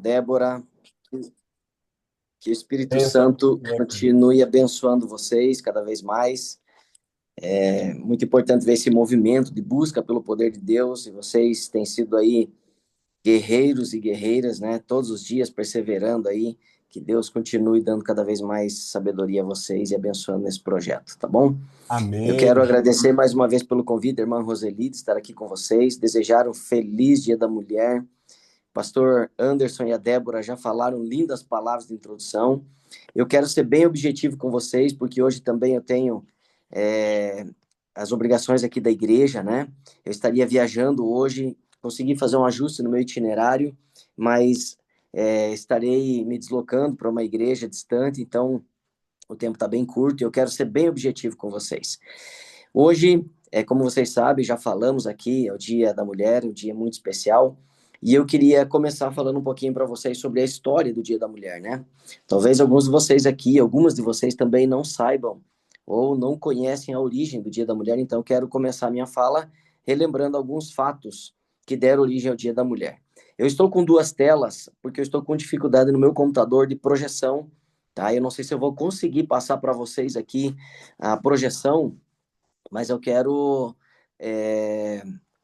Débora. Que o Espírito Benção. Santo continue abençoando vocês cada vez mais. É muito importante ver esse movimento de busca pelo poder de Deus, e vocês têm sido aí guerreiros e guerreiras, né? Todos os dias perseverando aí. Que Deus continue dando cada vez mais sabedoria a vocês e abençoando esse projeto, tá bom? Eu quero Amém. agradecer mais uma vez pelo convite, irmã Roseli, de estar aqui com vocês. Desejar um feliz Dia da Mulher. Pastor Anderson e a Débora já falaram lindas palavras de introdução. Eu quero ser bem objetivo com vocês, porque hoje também eu tenho é, as obrigações aqui da igreja, né? Eu estaria viajando hoje, consegui fazer um ajuste no meu itinerário, mas estarei me deslocando para uma igreja distante, então o tempo está bem curto e eu quero ser bem objetivo com vocês. Hoje, como vocês sabem, já falamos aqui, é o Dia da Mulher, um dia muito especial, e eu queria começar falando um pouquinho para vocês sobre a história do Dia da Mulher, né? Talvez alguns de vocês aqui, algumas de vocês também não saibam ou não conhecem a origem do Dia da Mulher, então eu quero começar a minha fala relembrando alguns fatos que deram origem ao Dia da Mulher. Eu estou com duas telas porque eu estou com dificuldade no meu computador de projeção, tá? Eu não sei se eu vou conseguir passar para vocês aqui a projeção, mas eu quero é,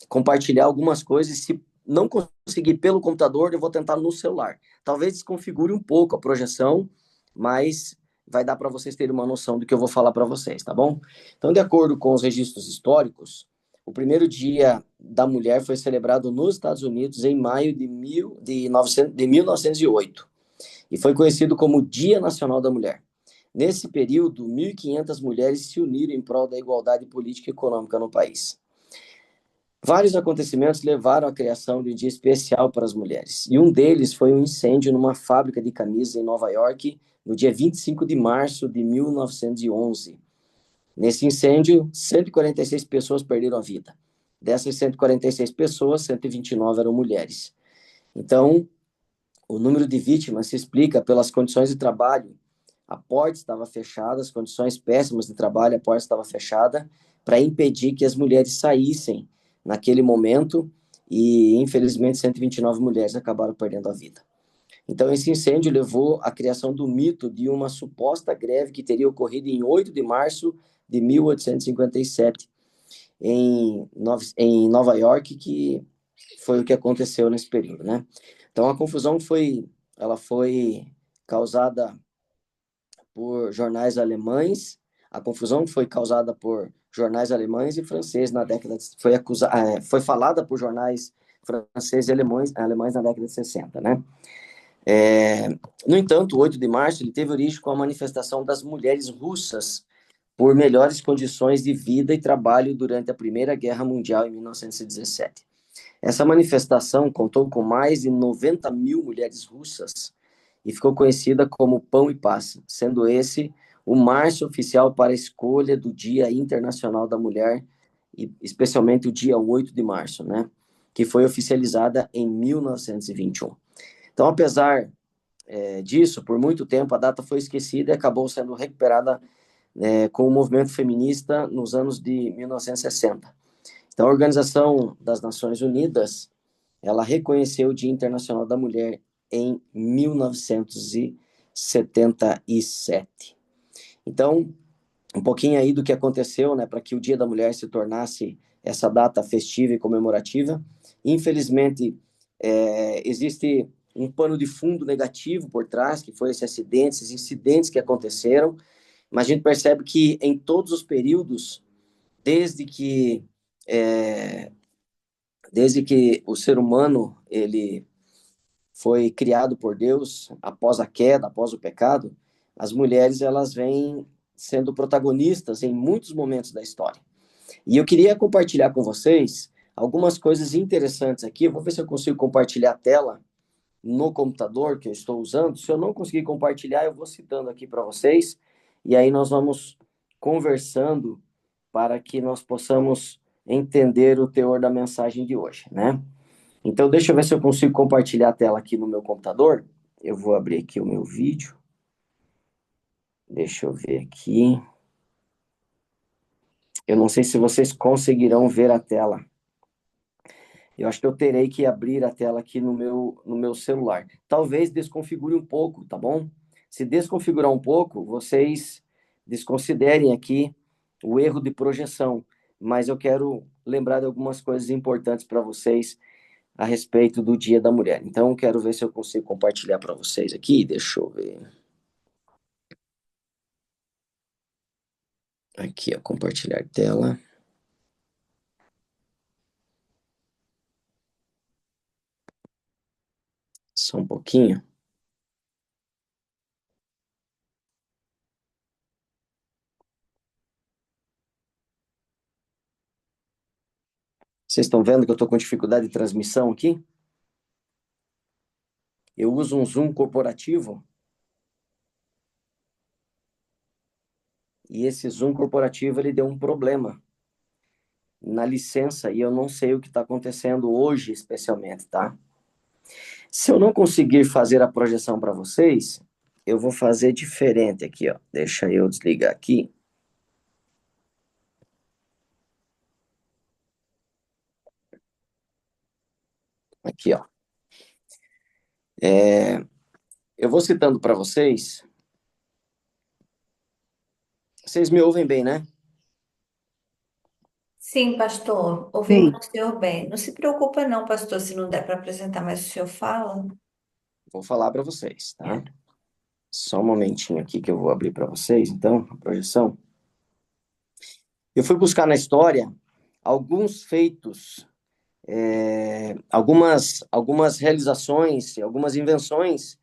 compartilhar algumas coisas. Se não conseguir pelo computador, eu vou tentar no celular. Talvez desconfigure um pouco a projeção, mas vai dar para vocês terem uma noção do que eu vou falar para vocês, tá bom? Então, de acordo com os registros históricos, o primeiro Dia da Mulher foi celebrado nos Estados Unidos em maio de 1908 e foi conhecido como Dia Nacional da Mulher. Nesse período, 1.500 mulheres se uniram em prol da igualdade política e econômica no país. Vários acontecimentos levaram à criação de um dia especial para as mulheres, e um deles foi um incêndio numa fábrica de camisas em Nova York, no dia 25 de março de 1911. Nesse incêndio, 146 pessoas perderam a vida. Dessas 146 pessoas, 129 eram mulheres. Então, o número de vítimas se explica pelas condições de trabalho. A porta estava fechada, as condições péssimas de trabalho, a porta estava fechada para impedir que as mulheres saíssem naquele momento, e infelizmente 129 mulheres acabaram perdendo a vida. Então esse incêndio levou à criação do mito de uma suposta greve que teria ocorrido em 8 de março de 1857 em Nova York, que foi o que aconteceu nesse período, né? Então a confusão ela foi causada por jornais alemães. A confusão foi causada por jornais alemães e franceses na década de, foi falada por jornais franceses e alemães na década de 60, né? É, no entanto, o 8 de março ele teve origem com a manifestação das mulheres russas por melhores condições de vida e trabalho durante a Primeira Guerra Mundial em 1917. Essa manifestação contou com mais de 90 mil mulheres russas e ficou conhecida como Pão e Paz, sendo esse o março oficial para a escolha do Dia Internacional da Mulher, e especialmente o dia 8 de março, né, que foi oficializada em 1921. Então, apesar disso, por muito tempo a data foi esquecida e acabou sendo recuperada com o movimento feminista nos anos de 1960. Então, a Organização das Nações Unidas, ela reconheceu o Dia Internacional da Mulher em 1977. Então, um pouquinho aí do que aconteceu, né, para que o Dia da Mulher se tornasse essa data festiva e comemorativa. Infelizmente, existe um pano de fundo negativo por trás, que foi esses incidentes que aconteceram, mas a gente percebe que em todos os períodos, desde que é, desde que o ser humano ele foi criado por Deus após a queda, após o pecado, as mulheres elas vêm sendo protagonistas em muitos momentos da história. E eu queria compartilhar com vocês algumas coisas interessantes aqui. Eu vou ver se eu consigo compartilhar a tela no computador que eu estou usando. Se eu não conseguir compartilhar, eu vou citando aqui para vocês, e aí nós vamos conversando para que nós possamos entender o teor da mensagem de hoje, né? Então, deixa eu ver se eu consigo compartilhar a tela aqui no meu computador. Eu vou abrir aqui o meu vídeo. Deixa eu ver aqui. Eu não sei se vocês conseguirão ver a tela. Eu acho que eu terei que abrir a tela aqui no meu celular. Talvez desconfigure um pouco, tá bom? Se desconfigurar um pouco, vocês desconsiderem aqui o erro de projeção, mas eu quero lembrar de algumas coisas importantes para vocês a respeito do Dia da Mulher. Então, quero ver se eu consigo compartilhar para vocês aqui. Deixa eu ver. Aqui, ó, compartilhar tela. Só um pouquinho. Vocês estão vendo que eu estou com dificuldade de transmissão aqui? Eu uso um Zoom corporativo e esse Zoom corporativo ele deu um problema na licença e eu não sei o que está acontecendo hoje, especialmente, tá? Se eu não conseguir fazer a projeção para vocês, eu vou fazer diferente aqui, ó. Deixa eu desligar aqui. Aqui, ó. Eu vou citando para vocês. Vocês me ouvem bem, né? Sim, pastor, ouvimos Sim. o senhor bem. Não se preocupa não, pastor, se não der para apresentar, mas o senhor fala. Vou falar para vocês, tá? É. Só um momentinho aqui que eu vou abrir para vocês, então, a projeção. Eu fui buscar na história alguns feitos, algumas realizações, algumas invenções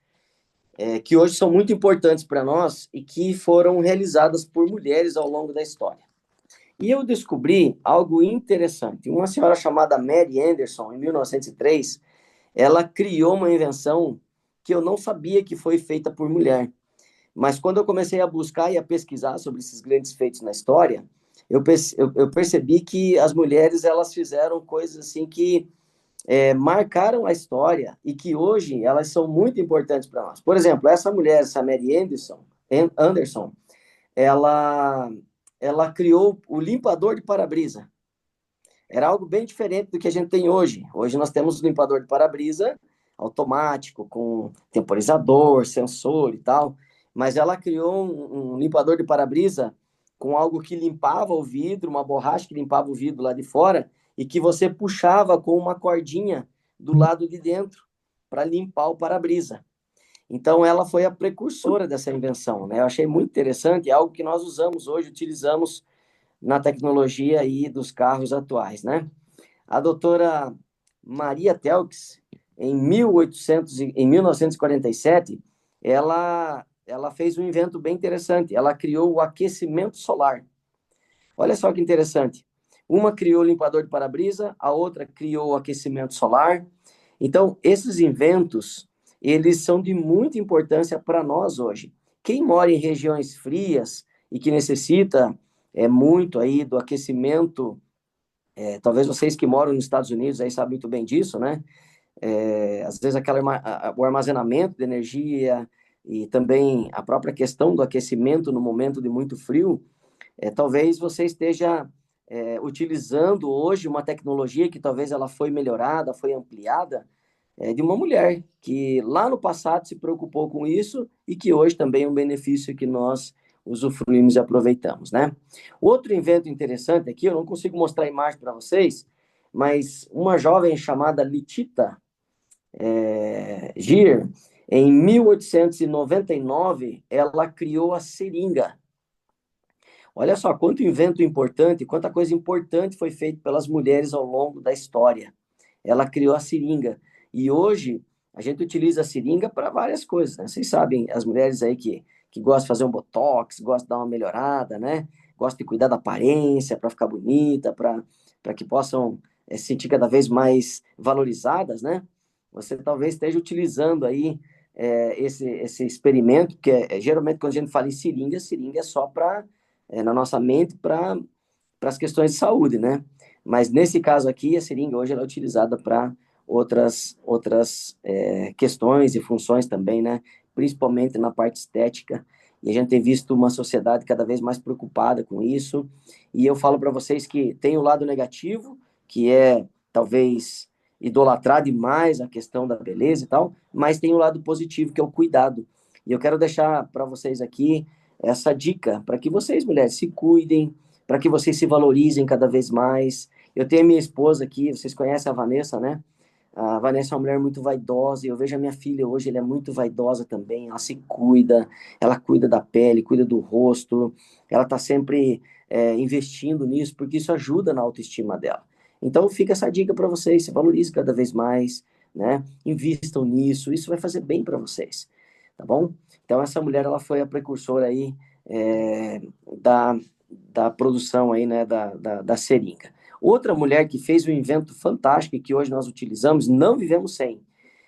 que hoje são muito importantes para nós e que foram realizadas por mulheres ao longo da história. E eu descobri algo interessante. Uma senhora chamada Mary Anderson, em 1903, ela criou uma invenção que eu não sabia que foi feita por mulher. Mas quando eu comecei a buscar e a pesquisar sobre esses grandes feitos na história, eu percebi que as mulheres elas fizeram coisas assim que marcaram a história e que hoje elas são muito importantes para nós. Por exemplo, essa mulher, essa Mary Anderson, ela, ela criou o limpador de para-brisa. Era algo bem diferente do que a gente tem hoje. Hoje nós temos o limpador de para-brisa automático, com temporizador, sensor e tal, mas ela criou um limpador de para-brisa com algo que limpava o vidro, uma borracha que limpava o vidro lá de fora e que você puxava com uma cordinha do lado de dentro para limpar o para-brisa. Então, ela foi a precursora dessa invenção, né? Eu achei muito interessante, é algo que nós usamos hoje, utilizamos na tecnologia aí dos carros atuais, né? A doutora Maria Telx, em 1947, ela fez um invento bem interessante. Ela criou o aquecimento solar. Olha só que interessante. Uma criou o limpador de para-brisa, a outra criou o aquecimento solar. Então, esses inventos, eles são de muita importância para nós hoje. Quem mora em regiões frias e que necessita muito aí do aquecimento, talvez vocês que moram nos Estados Unidos aí sabem muito bem disso, né? Às vezes o armazenamento de energia e também a própria questão do aquecimento no momento de muito frio, talvez você esteja utilizando hoje uma tecnologia que talvez ela foi melhorada, foi ampliada, de uma mulher que lá no passado se preocupou com isso e que hoje também é um benefício que nós usufruímos e aproveitamos, né? Outro invento interessante aqui, eu não consigo mostrar a imagem para vocês, mas uma jovem chamada Litita Gier, em 1899, ela criou a seringa. Olha só quanto invento importante, quanta coisa importante foi feita pelas mulheres ao longo da história. Ela criou a seringa. E hoje a gente utiliza a seringa para várias coisas, né? Vocês sabem, as mulheres aí que gostam de fazer um botox, gostam de dar uma melhorada, né? Gostam de cuidar da aparência para ficar bonita, para que possam se sentir cada vez mais valorizadas, né? Você talvez esteja utilizando aí esse experimento, que geralmente quando a gente fala em seringa é só para na nossa mente para as questões de saúde, né? Mas nesse caso aqui, a seringa hoje ela é utilizada para outras questões e funções também, né? Principalmente na parte estética. E a gente tem visto uma sociedade cada vez mais preocupada com isso. E eu falo para vocês que tem o lado negativo, que é talvez idolatrar demais a questão da beleza e tal, mas tem o lado positivo, que é o cuidado. E eu quero deixar para vocês aqui essa dica, para que vocês, mulheres, se cuidem, para que vocês se valorizem cada vez mais. Eu tenho a minha esposa aqui, vocês conhecem a Vanessa, né? A Vanessa é uma mulher muito vaidosa, e eu vejo a minha filha hoje, ela é muito vaidosa também, ela se cuida, ela cuida da pele, cuida do rosto, ela está sempre investindo nisso, porque isso ajuda na autoestima dela. Então fica essa dica para vocês, se valorizem cada vez mais, né? Invistam nisso, isso vai fazer bem para vocês, tá bom? Então essa mulher, ela foi a precursora aí é, da, da produção aí, né, da seringa. Outra mulher que fez um invento fantástico e que hoje nós utilizamos, não vivemos sem,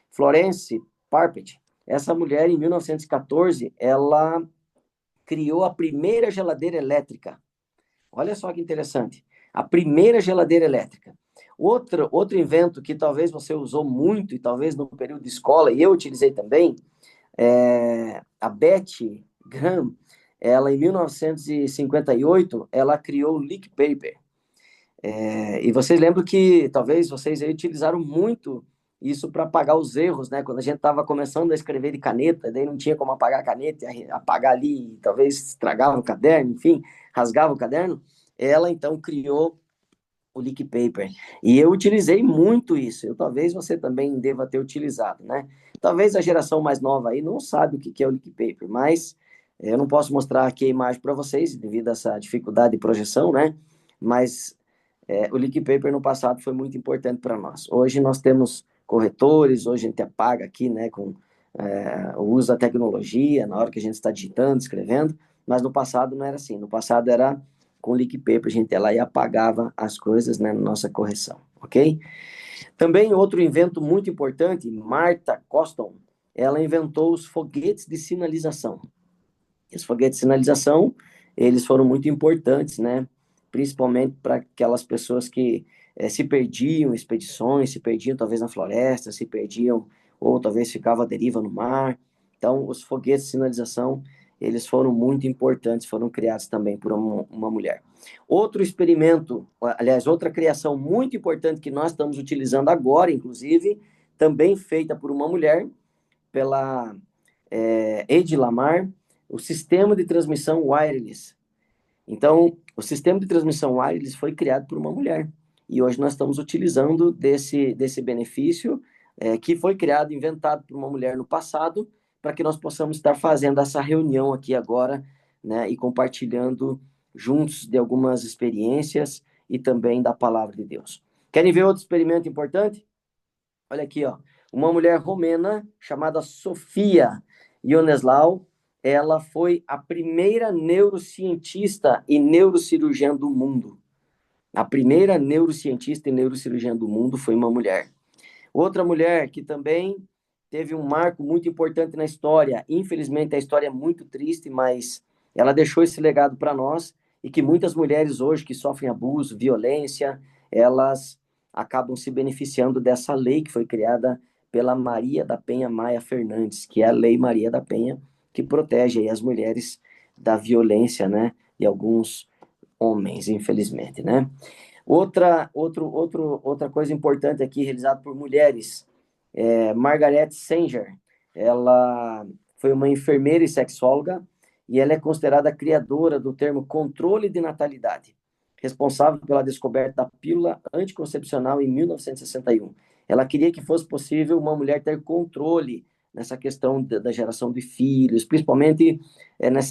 Florence Parpet. Essa mulher, em 1914, ela criou a primeira geladeira elétrica. Olha só que interessante. A primeira geladeira elétrica. Outro invento que talvez você usou muito, e talvez no período de escola, e eu utilizei também, a Betty Graham, ela em 1958, ela criou o leak paper. E vocês lembram que talvez vocês aí utilizaram muito isso para apagar os erros, né? Quando a gente estava começando a escrever de caneta, daí não tinha como apagar a caneta, apagar ali, talvez estragava o caderno, enfim, rasgava o caderno. Ela então criou o leak paper. E eu utilizei muito isso. Talvez você também deva ter utilizado, né? Talvez a geração mais nova aí não sabe o que é o leak paper, mas eu não posso mostrar aqui a imagem para vocês devido a essa dificuldade de projeção, né? Mas o leak paper no passado foi muito importante para nós. Hoje nós temos corretores, hoje a gente apaga aqui, né, com o uso da tecnologia, na hora que a gente está digitando, escrevendo, mas no passado não era assim. No passado era com leak paper, a gente ia lá e apagava as coisas, né, na nossa correção, ok? Também outro invento muito importante, Martha Coston, ela inventou os foguetes de sinalização. Os foguetes de sinalização, eles foram muito importantes, né? Principalmente para aquelas pessoas que se perdiam em expedições, se perdiam talvez na floresta, se perdiam ou talvez ficavam à deriva no mar. Então, os foguetes de sinalização, eles foram muito importantes, foram criados também por uma mulher. Outro experimento, aliás, outra criação muito importante que nós estamos utilizando agora, inclusive, também feita por uma mulher, pela Hedy Lamarr, o sistema de transmissão wireless. Então, o sistema de transmissão wireless foi criado por uma mulher. E hoje nós estamos utilizando desse benefício que foi criado, inventado por uma mulher no passado, para que nós possamos estar fazendo essa reunião aqui agora, né, e compartilhando juntos de algumas experiências e também da palavra de Deus. Querem ver outro experimento importante? Olha aqui, ó. Uma mulher romena chamada Sofia Ioneslau, ela foi a primeira neurocientista e neurocirurgiã do mundo. A primeira neurocientista e neurocirurgiã do mundo foi uma mulher. Outra mulher que também teve um marco muito importante na história. Infelizmente, a história é muito triste, mas ela deixou esse legado para nós e que muitas mulheres hoje que sofrem abuso, violência, elas acabam se beneficiando dessa lei que foi criada pela Maria da Penha Maia Fernandes, que é a Lei Maria da Penha, que protege aí as mulheres da violência, né, de alguns homens, infelizmente, né? Outra coisa importante aqui, realizada por mulheres, Margaret Sanger, ela foi uma enfermeira e sexóloga, e ela é considerada a criadora do termo controle de natalidade, responsável pela descoberta da pílula anticoncepcional em 1961. Ela queria que fosse possível uma mulher ter controle nessa questão da geração de filhos, principalmente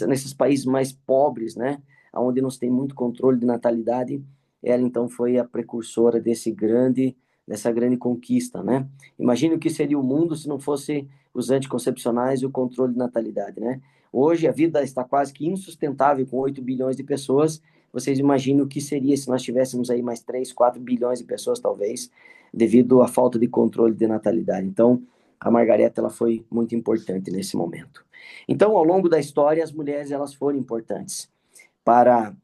nesses países mais pobres, né, onde não se tem muito controle de natalidade. Ela então foi a precursora dessa grande conquista, né? Imagine o que seria o mundo se não fosse os anticoncepcionais e o controle de natalidade, né? Hoje a vida está quase que insustentável com 8 bilhões de pessoas. Vocês imaginam o que seria se nós tivéssemos aí mais 3, 4 bilhões de pessoas, talvez, devido à falta de controle de natalidade. Então, a Margareta, ela foi muito importante nesse momento. Então, ao longo da história, as mulheres, elas foram importantes para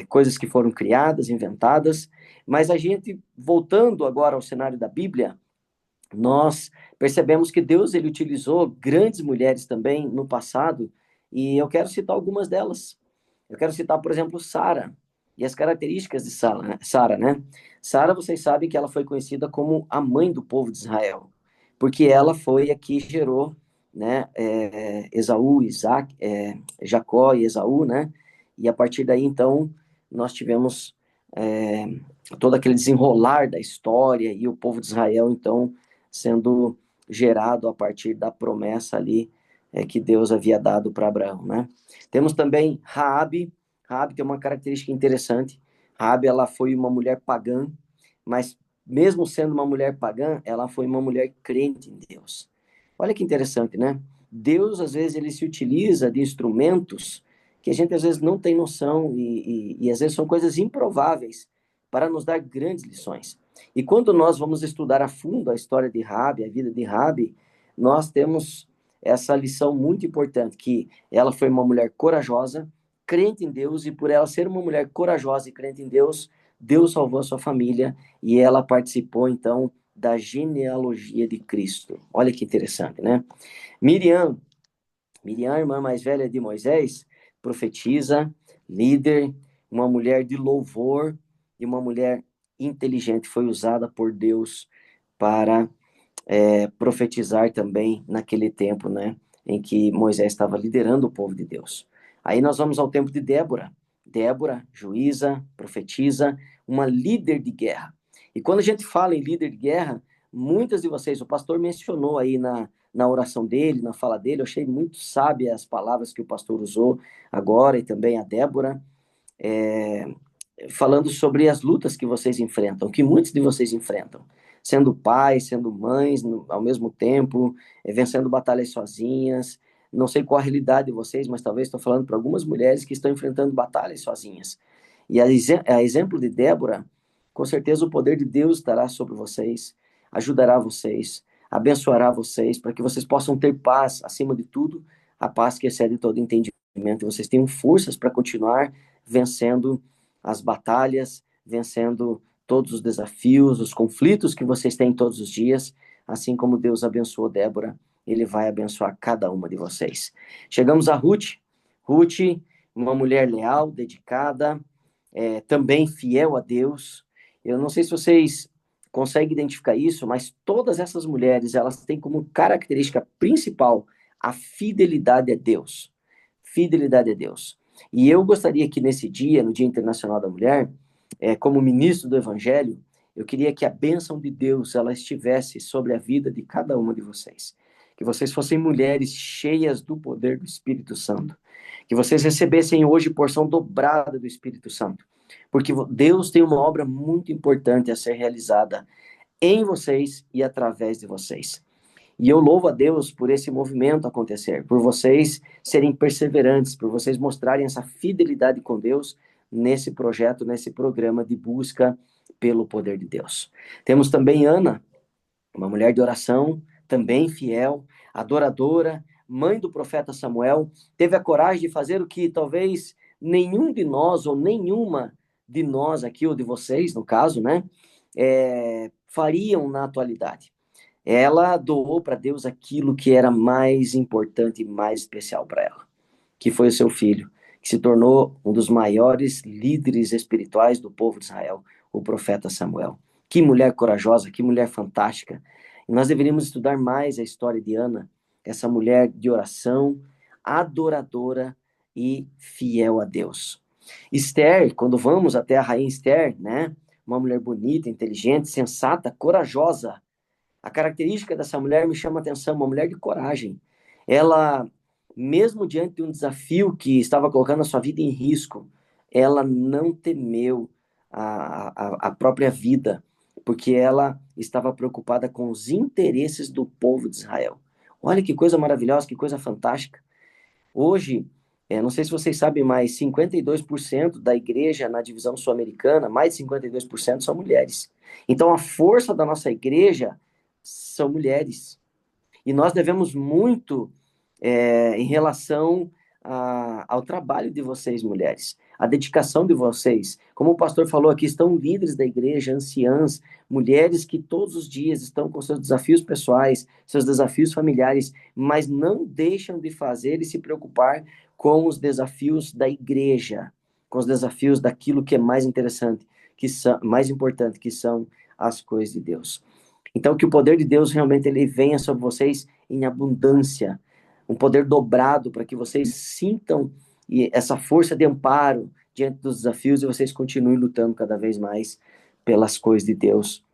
coisas que foram criadas, inventadas, mas a gente, voltando agora ao cenário da Bíblia, nós percebemos que Deus, ele utilizou grandes mulheres também no passado, e eu quero citar algumas delas. Eu quero citar, por exemplo, Sara. E as características de Sara, né? Sara, vocês sabem que ela foi conhecida como a mãe do povo de Israel, porque ela foi a que gerou, né, Esaú, Isaac, Jacó e Esaú, né? E a partir daí, então, nós tivemos é, todo aquele desenrolar da história e o povo de Israel, então, sendo gerado a partir da promessa ali que Deus havia dado para Abraão, né? Temos também Raabe. Raabe tem uma característica interessante. Raabe, ela foi uma mulher pagã, mas mesmo sendo uma mulher pagã, ela foi uma mulher crente em Deus. Olha que interessante, né? Deus, às vezes, ele se utiliza de instrumentos que a gente, às vezes, não tem noção e às vezes, são coisas improváveis para nos dar grandes lições. E quando nós vamos estudar a fundo a história de Raabe, a vida de Raabe, nós temos essa lição muito importante, que ela foi uma mulher corajosa, crente em Deus, e por ela ser uma mulher corajosa e crente em Deus, Deus salvou a sua família e ela participou, então, da genealogia de Cristo. Olha que interessante, né? Miriam, Miriam, a irmã mais velha de Moisés, profetiza, líder, uma mulher de louvor e uma mulher inteligente, foi usada por Deus para profetizar também naquele tempo, né, em que Moisés estava liderando o povo de Deus. Aí nós vamos ao tempo de Débora. Débora, juíza, profetiza, uma líder de guerra. E quando a gente fala em líder de guerra, muitas de vocês, o pastor mencionou aí na oração dele, na fala dele, eu achei muito sábia as palavras que o pastor usou agora e também a Débora, é, falando sobre as lutas que vocês enfrentam, que muitos de vocês enfrentam, sendo pais, sendo mães ao mesmo tempo, vencendo batalhas sozinhas. Não sei qual a realidade de vocês, mas talvez estou falando para algumas mulheres que estão enfrentando batalhas sozinhas. E a exemplo de Débora, com certeza o poder de Deus estará sobre vocês, ajudará vocês, abençoará vocês, para que vocês possam ter paz, acima de tudo, a paz que excede todo entendimento, e vocês tenham forças para continuar vencendo as batalhas, vencendo todos os desafios, os conflitos que vocês têm todos os dias, assim como Deus abençoou Débora, ele vai abençoar cada uma de vocês. Chegamos a Ruth. Ruth, uma mulher leal, dedicada, também fiel a Deus. Eu não sei se vocês conseguem identificar isso, mas todas essas mulheres, elas têm como característica principal a fidelidade a Deus. Fidelidade a Deus. E eu gostaria que nesse dia, no Dia Internacional da Mulher, como ministro do Evangelho, eu queria que a bênção de Deus ela estivesse sobre a vida de cada uma de vocês. Que vocês fossem mulheres cheias do poder do Espírito Santo. Que vocês recebessem hoje porção dobrada do Espírito Santo. Porque Deus tem uma obra muito importante a ser realizada em vocês e através de vocês. E eu louvo a Deus por esse movimento acontecer, por vocês serem perseverantes, por vocês mostrarem essa fidelidade com Deus nesse projeto, nesse programa de busca pelo poder de Deus. Temos também Ana, uma mulher de oração, também fiel, adoradora, mãe do profeta Samuel, teve a coragem de fazer o que talvez nenhum de nós, ou nenhuma de nós aqui, ou de vocês, no caso, né, fariam na atualidade. Ela doou para Deus aquilo que era mais importante e mais especial para ela, que foi o seu filho, que se tornou um dos maiores líderes espirituais do povo de Israel, o profeta Samuel. Que mulher corajosa, que mulher fantástica. E nós deveríamos estudar mais a história de Ana, essa mulher de oração, adoradora e fiel a Deus. Esther, quando vamos até a rainha Esther, né? Uma mulher bonita, inteligente, sensata, corajosa. A característica dessa mulher me chama a atenção, uma mulher de coragem. Ela, mesmo diante de um desafio que estava colocando a sua vida em risco, ela não temeu a própria vida, porque ela estava preocupada com os interesses do povo de Israel. Olha que coisa maravilhosa, que coisa fantástica. Hoje, não sei se vocês sabem, mas 52% da igreja na divisão sul-americana, mais de 52% são mulheres. Então, a força da nossa igreja são mulheres. E nós devemos muito em relação ao trabalho de vocês, mulheres, a dedicação de vocês. Como o pastor falou aqui, estão líderes da igreja, anciãs, mulheres que todos os dias estão com seus desafios pessoais, seus desafios familiares, mas não deixam de fazer e se preocupar com os desafios da igreja. com os desafios daquilo que é mais interessante, mais importante, que são as coisas de Deus. Então, que o poder de Deus realmente ele venha sobre vocês em abundância, um poder dobrado para que vocês sintam essa força de amparo diante dos desafios e vocês continuem lutando cada vez mais pelas coisas de Deus,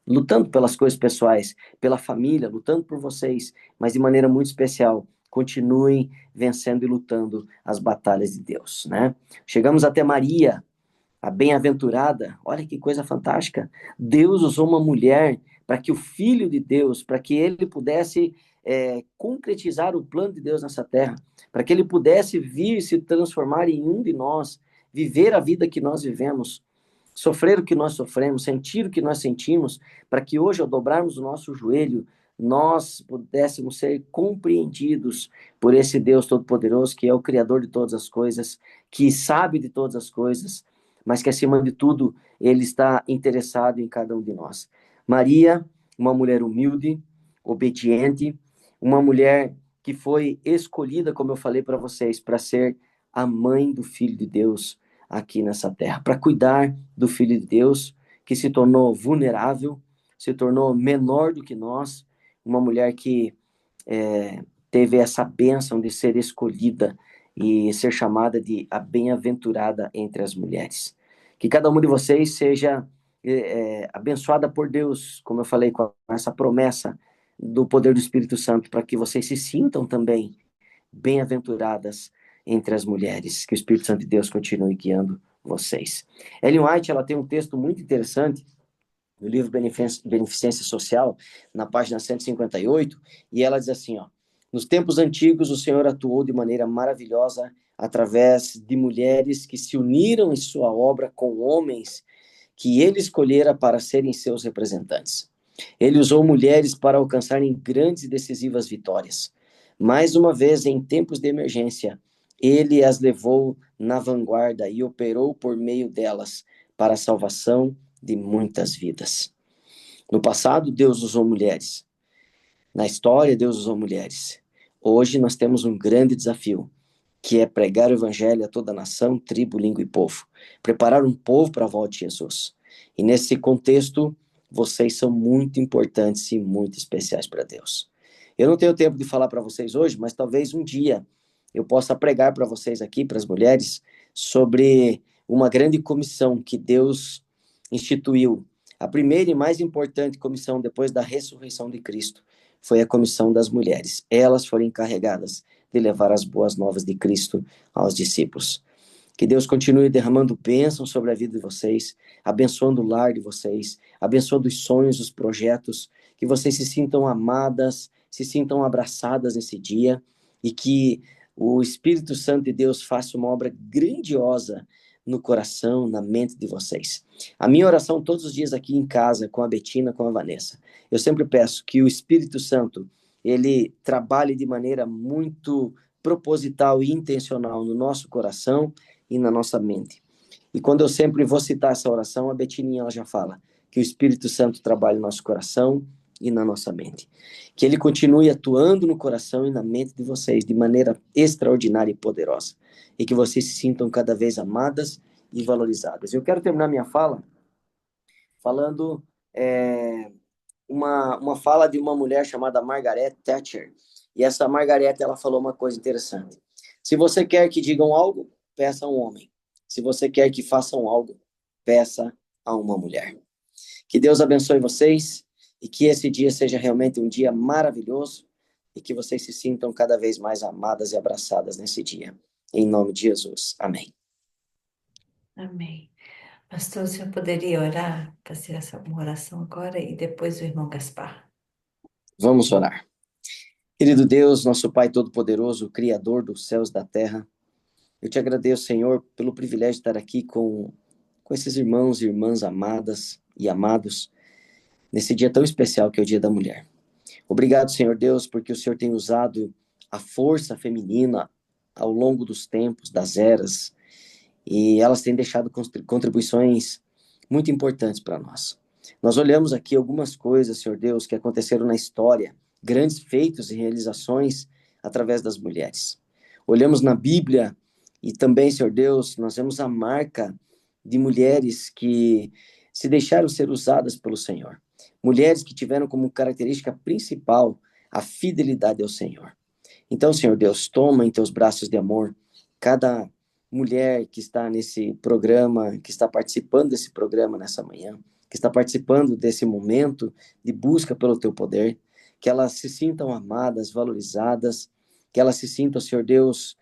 lutando pelas coisas pessoais, pela família, lutando por vocês, mas de maneira muito especial, continuem vencendo e lutando as batalhas de Deus, né? Chegamos até Maria, a bem-aventurada. Olha que coisa fantástica. Deus usou uma mulher para que o Filho de Deus, para que ele pudesse concretizar o plano de Deus nessa terra, para que ele pudesse vir se transformar em um de nós, viver a vida que nós vivemos, sofrer o que nós sofremos, sentir o que nós sentimos, para que hoje, ao dobrarmos o nosso joelho, nós pudéssemos ser compreendidos por esse Deus Todo-Poderoso, que é o Criador de todas as coisas, que sabe de todas as coisas, mas que, acima de tudo, ele está interessado em cada um de nós. Maria, uma mulher humilde, obediente, uma mulher que foi escolhida, como eu falei para vocês, para ser a mãe do Filho de Deus aqui nessa terra, para cuidar do Filho de Deus, que se tornou vulnerável, se tornou menor do que nós, uma mulher que teve essa bênção de ser escolhida e ser chamada de a bem-aventurada entre as mulheres. Que cada uma de vocês seja abençoada por Deus, como eu falei, com essa promessa do poder do Espírito Santo, para que vocês se sintam também bem-aventuradas entre as mulheres. Que o Espírito Santo de Deus continue guiando vocês. Ellen White, ela tem um texto muito interessante no livro Beneficência Social, na página 158, e ela diz assim, ó: nos tempos antigos, o Senhor atuou de maneira maravilhosa através de mulheres que se uniram em sua obra com homens que ele escolhera para serem seus representantes. Ele usou mulheres para alcançarem grandes e decisivas vitórias. Mais uma vez, em tempos de emergência, ele as levou na vanguarda e operou por meio delas para a salvação de muitas vidas. No passado, Deus usou mulheres. Na história, Deus usou mulheres. Hoje, nós temos um grande desafio, que é pregar o evangelho a toda nação, tribo, língua e povo. Preparar um povo para a volta de Jesus. E nesse contexto, vocês são muito importantes e muito especiais para Deus. Eu não tenho tempo de falar para vocês hoje, mas talvez um dia eu possa pregar para vocês aqui, para as mulheres, sobre uma grande comissão que Deus instituiu. A primeira e mais importante comissão depois da ressurreição de Cristo foi a comissão das mulheres. Elas foram encarregadas de levar as boas novas de Cristo aos discípulos. Que Deus continue derramando bênção sobre a vida de vocês, abençoando o lar de vocês, abençoando os sonhos, os projetos, que vocês se sintam amadas, se sintam abraçadas nesse dia e que o Espírito Santo de Deus faça uma obra grandiosa no coração, na mente de vocês. A minha oração todos os dias aqui em casa, com a Betina, com a Vanessa, eu sempre peço que o Espírito Santo, ele trabalhe de maneira muito proposital e intencional no nosso coração e na nossa mente. E quando eu sempre vou citar essa oração, a Betininha ela já fala que o Espírito Santo trabalhe no nosso coração e na nossa mente. Que ele continue atuando no coração e na mente de vocês de maneira extraordinária e poderosa. E que vocês se sintam cada vez amadas e valorizadas. Eu quero terminar minha fala falando uma fala de uma mulher chamada Margaret Thatcher. E essa Margaret, ela falou uma coisa interessante. Se você quer que digam algo, peça a um homem. Se você quer que façam algo, peça a uma mulher. Que Deus abençoe vocês e que esse dia seja realmente um dia maravilhoso e que vocês se sintam cada vez mais amadas e abraçadas nesse dia. Em nome de Jesus. Amém. Amém. Pastor, o senhor poderia orar, fazer uma oração agora e depois o irmão Gaspar? Vamos orar. Querido Deus, nosso Pai Todo-Poderoso, Criador dos céus e da terra, eu te agradeço, Senhor, pelo privilégio de estar aqui com esses irmãos e irmãs amadas e amados, nesse dia tão especial que é o Dia da Mulher. Obrigado, Senhor Deus, porque o Senhor tem usado a força feminina ao longo dos tempos, das eras, e elas têm deixado contribuições muito importantes para nós. Nós olhamos aqui algumas coisas, Senhor Deus, que aconteceram na história, grandes feitos e realizações através das mulheres. Olhamos na Bíblia E também, Senhor Deus, nós vemos a marca de mulheres que se deixaram ser usadas pelo Senhor. Mulheres que tiveram como característica principal a fidelidade ao Senhor. Então, Senhor Deus, toma em teus braços de amor cada mulher que está nesse programa, que está participando desse programa nessa manhã, que está participando desse momento de busca pelo teu poder, que elas se sintam amadas, valorizadas, que elas se sintam, Senhor Deus,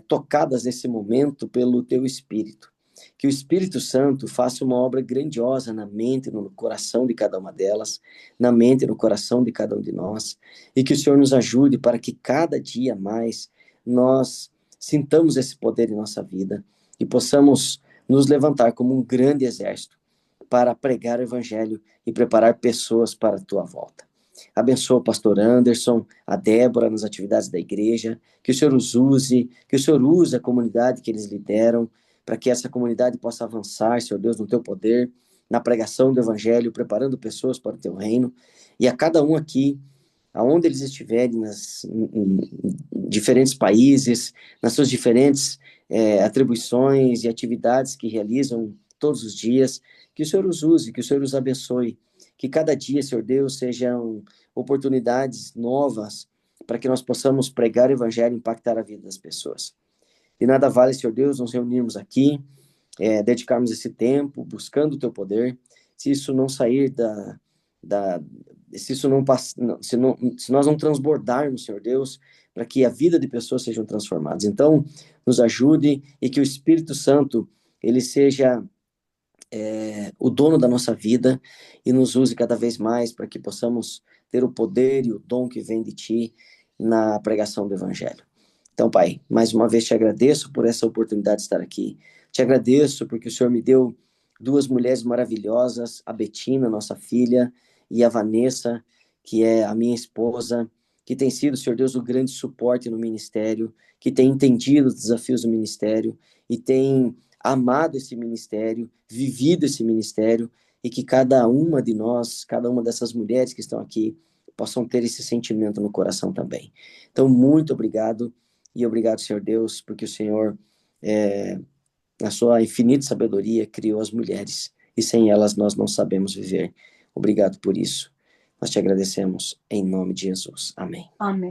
tocadas nesse momento pelo teu Espírito. Que o Espírito Santo faça uma obra grandiosa na mente e no coração de cada uma delas, na mente e no coração de cada um de nós, e que o Senhor nos ajude para que cada dia mais nós sintamos esse poder em nossa vida e possamos nos levantar como um grande exército para pregar o Evangelho e preparar pessoas para a tua volta. Abençoa o pastor Anderson, a Débora nas atividades da igreja, que o Senhor os use, que o Senhor use a comunidade que eles lideram, para que essa comunidade possa avançar, Senhor Deus, no teu poder, na pregação do Evangelho, preparando pessoas para o teu reino, e a cada um aqui, aonde eles estiverem, em diferentes países, nas suas diferentes atribuições e atividades que realizam todos os dias, que o Senhor os use, que o Senhor os abençoe, que cada dia, Senhor Deus, sejam oportunidades novas para que nós possamos pregar o Evangelho e impactar a vida das pessoas. De nada vale, Senhor Deus, nos reunirmos aqui, dedicarmos esse tempo buscando o teu poder, se isso não sair se isso não se nós não transbordarmos, Senhor Deus, para que a vida de pessoas sejam transformadas. Então, nos ajude e que o Espírito Santo, ele seja o dono da nossa vida e nos use cada vez mais para que possamos ter o poder e o dom que vem de ti na pregação do Evangelho. Então, Pai, mais uma vez te agradeço por essa oportunidade de estar aqui. Te agradeço porque o Senhor me deu duas mulheres maravilhosas, a Betina, nossa filha, e a Vanessa, que é a minha esposa, que tem sido, Senhor Deus, o grande suporte no ministério, que tem entendido os desafios do ministério e tem amado esse ministério, vivido esse ministério, e que cada uma de nós, cada uma dessas mulheres que estão aqui, possam ter esse sentimento no coração também. Então, muito obrigado, e obrigado, Senhor Deus, porque o Senhor, na sua infinita sabedoria, criou as mulheres, e sem elas nós não sabemos viver. Obrigado por isso. Nós te agradecemos em nome de Jesus. Amém. Amém.